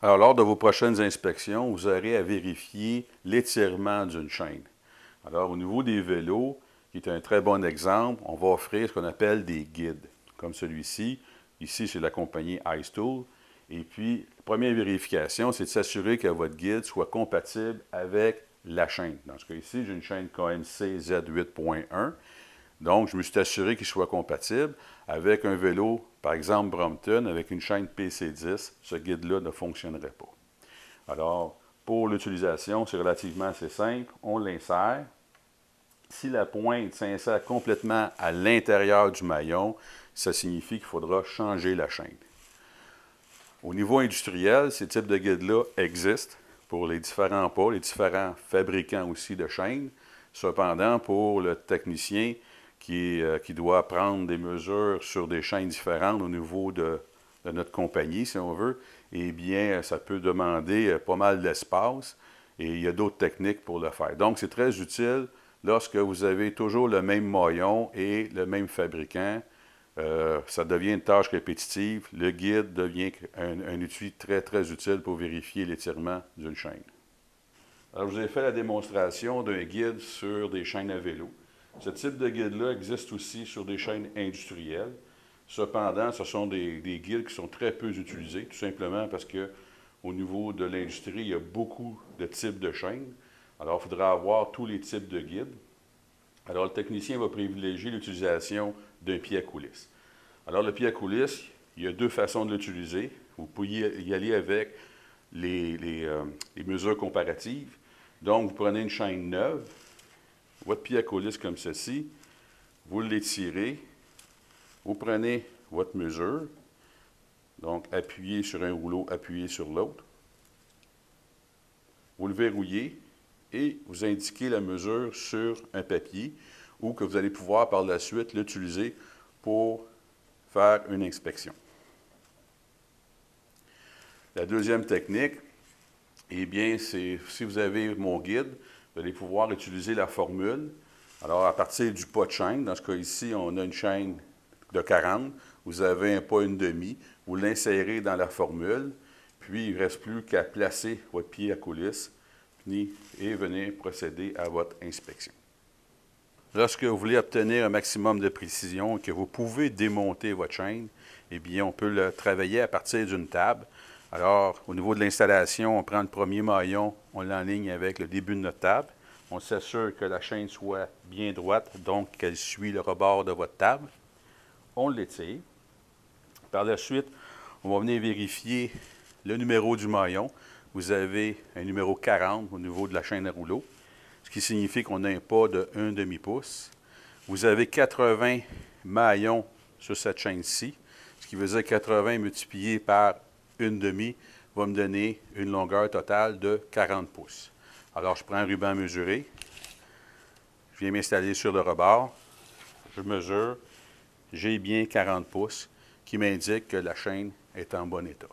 Alors, lors de vos prochaines inspections, vous aurez à vérifier l'étirement d'une chaîne. Alors, au niveau des vélos, qui est un très bon exemple, on va offrir ce qu'on appelle des guides, comme celui-ci. Ici, c'est la compagnie Ice-Tool. Et puis, la première vérification, c'est de s'assurer que votre guide soit compatible avec la chaîne. Dans ce cas ici, j'ai une chaîne KMC Z8.1. Donc, je me suis assuré qu'il soit compatible avec un vélo, par exemple Brompton, avec une chaîne PC10. Ce guide-là ne fonctionnerait pas. Alors, pour l'utilisation, c'est relativement assez simple. On l'insère. Si la pointe s'insère complètement à l'intérieur du maillon, ça signifie qu'il faudra changer la chaîne. Au niveau industriel, ces types de guides-là existent pour les différents pas, les différents fabricants aussi de chaînes. Cependant, pour le technicien qui doit prendre des mesures sur des chaînes différentes au niveau de notre compagnie, si on veut, eh bien, ça peut demander pas mal d'espace et il y a d'autres techniques pour le faire. Donc, c'est très utile lorsque vous avez toujours le même maillon et le même fabricant. Ça devient une tâche répétitive. Le guide devient un outil très, très utile pour vérifier l'étirement d'une chaîne. Alors, je vous ai fait la démonstration d'un guide sur des chaînes à vélo. Ce type de guide-là existe aussi sur des chaînes industrielles. Cependant, ce sont des guides qui sont très peu utilisés, tout simplement parce qu'au niveau de l'industrie, il y a beaucoup de types de chaînes. Alors, il faudra avoir tous les types de guides. Alors, le technicien va privilégier l'utilisation d'un pied à coulisse. Alors, le pied à coulisse, il y a deux façons de l'utiliser. Vous pouvez y aller avec les mesures comparatives. Donc, vous prenez une chaîne neuve, votre pied à coulisse comme ceci, vous l'étirez, vous prenez votre mesure, donc appuyez sur un rouleau, appuyez sur l'autre, vous le verrouillez et vous indiquez la mesure sur un papier ou que vous allez pouvoir par la suite l'utiliser pour faire une inspection. La deuxième technique, eh bien, c'est si vous avez mon guide, vous allez pouvoir utiliser la formule. Alors, à partir du pas de chaîne, dans ce cas ici, on a une chaîne de 40, vous avez un pas une demi, vous l'insérez dans la formule, puis il ne reste plus qu'à placer votre pied à coulisse et venir procéder à votre inspection. Lorsque vous voulez obtenir un maximum de précision et que vous pouvez démonter votre chaîne, eh bien, on peut le travailler à partir d'une table. Alors, au niveau de l'installation, on prend le premier maillon, on l'enligne avec le début de notre table. On s'assure que la chaîne soit bien droite, donc qu'elle suit le rebord de votre table. On l'étire. Par la suite, on va venir vérifier le numéro du maillon. Vous avez un numéro 40 au niveau de la chaîne à rouleau, ce qui signifie qu'on a un pas de 1 demi-pouce. Vous avez 80 maillons sur cette chaîne-ci, ce qui veut dire 80 multiplié par 1 demi va me donner une longueur totale de 40 pouces. Alors, je prends un ruban mesuré, je viens m'installer sur le rebord, je mesure, j'ai bien 40 pouces, qui m'indique que la chaîne est en bon état.